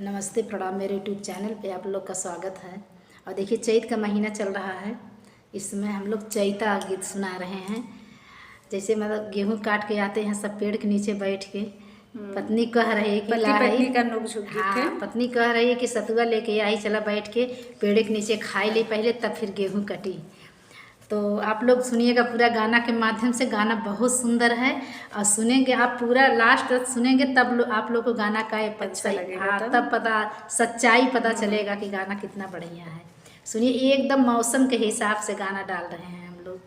नमस्ते, प्रणाम। मेरे यूट्यूब चैनल पे आप लोग का स्वागत है। और देखिए, चैत का महीना चल रहा है। इसमें हम लोग चैता गीत सुना रहे हैं। जैसे मतलब गेहूं काट के आते हैं सब पेड़ के नीचे बैठ के, पत्नी कह रही है कि पति का नोक-झोंक गीत है। पत्नी कह रही है कि सतुआ लेके आई, चला बैठ के पेड़ के नीचे खाई ले पहले, तब फिर गेहूँ कटी। तो आप लोग सुनिएगा पूरा गाना के माध्यम से। गाना बहुत सुंदर है और सुनेंगे आप पूरा लास्ट तक सुनेंगे तब आप लोग को गाना का अच्छा लगेगा। तब पता सच्चाई पता चलेगा कि गाना कितना बढ़िया है। सुनिए, एकदम मौसम के हिसाब से गाना डाल रहे हैं हम लोग।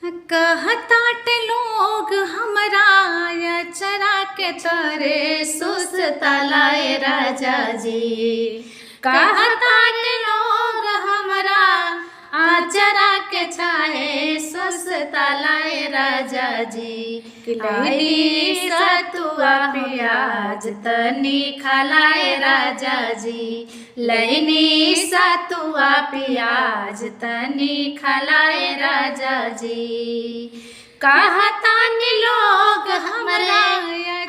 कहतात लोग हमरा चरा के तरे सुसतलाए राजा जी। कहतात लोग हमरा आचरा के छाए सुसतलाए राजा जी। लैली सतुआ प्याज तनी खलाए राजा जी। लैनी सतुआ प्याज तनी खलाए राजा जी। कहतान लोग हमरा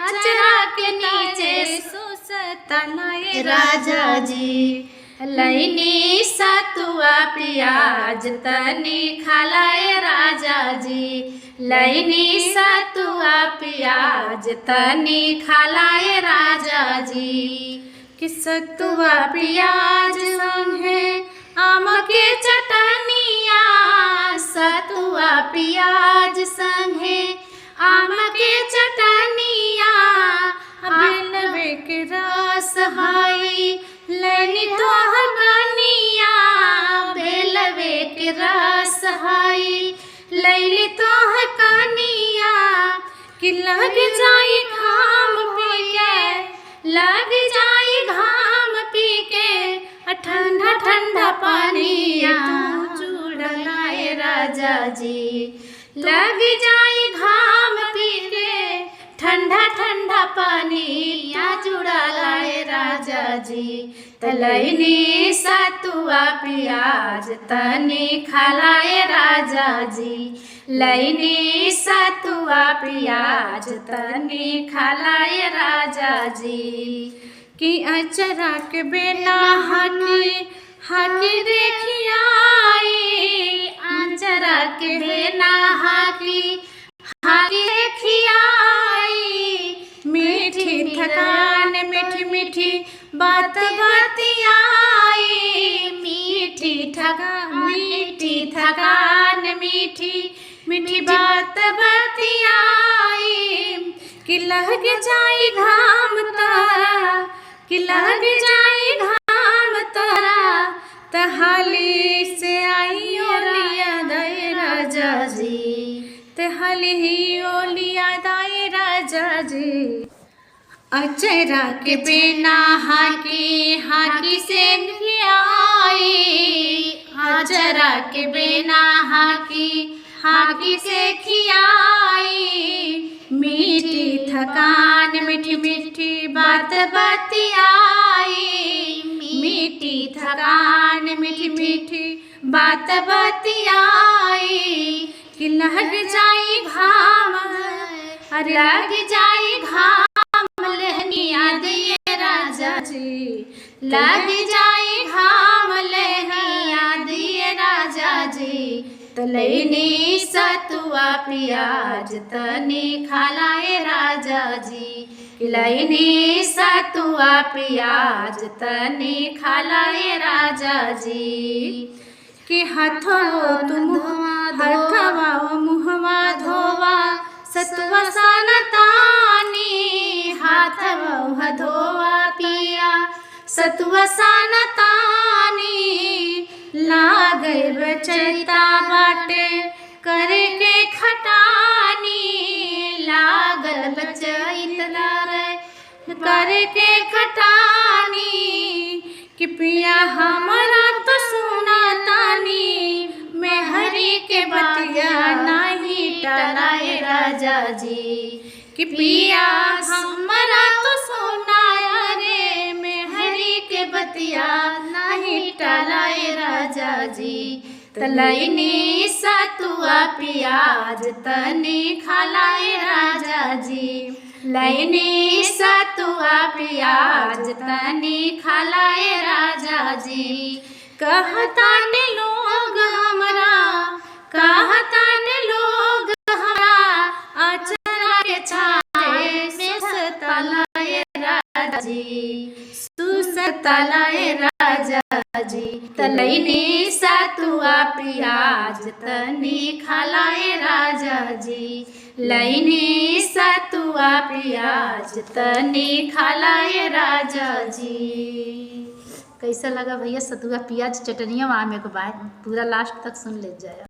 अचरा के नीचे सुसतलाए राजा जी। लैनी सतुआ प्याज तनी खलाए राजा जी। लैनी सतुआ प्याज तनी खलाए राजा जी। कि सतुआ प्याज संगे आम के चटनिया। सतुआ प्याज संगे आम के चटनिया। बेलवे के रस हाई लैनी तोहर कनिया। बेलवे के रस हाई लैली तोहर कनिया। कि लग जाई घाम पी के, लग जाई घाम पी के ठंडा ठंडा पानिया। तू जुड़लाए राजा जी। लग जाई घाम पी के ठंडा ठंडा पानिया। जुड़लाए राजा जी। तलैनी सतुआ प्याज तनी खलाए राजा जी। लैनी सतुआ प्याज तनी खलाए राजा जी। कि अचरा के बिना हाकी देखियाई। अचरा के बिना हाकी देखियाई। मीठी थकान मीठी मीठी बात बतियाई। मीठी थकान मीठी मीठी बात बतियाई। कि लग जाई घाम तोरा, कि लग जाई घाम तोरा। तहाली से आई ओलिया दाए राजा जी। तहाली ही ओलिया दाए राजा जी। अचरा के बिना हाकी से खियाई। अचरा के बिना हाकी से खियाई। मीठी थकान मीठी मीठी बात बतियाई। मीठी थकान मीठी मीठी बात बतियाई। कि लग जाई घाम, अरे लग जाई घाम लहनिया दिए राजा जी। लग जाई घाम लहनिया दिए राजा जी। तलैनी सतुआ प्याज तनी खलाए राजा जी। लैनी सतुआ प्याज तनी खलाए राजा जी। कि हथवा मुहवा धोवा सतुआ सानतानी। हाथवा धोवा पिया सतुआ सानतानी। लागे बचैता बाटे करे के खटानी। लागल बचैता रे करे के खटानी। कि पिया हमरा तो सुना तानी। मेहरी के बतिया नहीं टलाए राजा जी। कि पिया हमरा तो सुनाया रे। मेहरी के बतिया नहीं टलाए राजा जी। तलैनी सतुआ प्याज तनी खलाए राजा जी। लैनी सतुआ सतुआ प्याज तनी खालाए राजा जी। कहतान लोग हमरा, कहतान लोग हमरा अचरा के छाए में सतलाए राजा जी, सुसतलाए राजा जी। तलैनी सतुआ प्याज तनी खालाए राजा जी, लैनी सतुआ प्याज तनी खालाए राजा जी। कैसा लगा भैया सतुआ प्याज चटनिया आमे के बाद? पूरा लास्ट तक सुन ले जाए।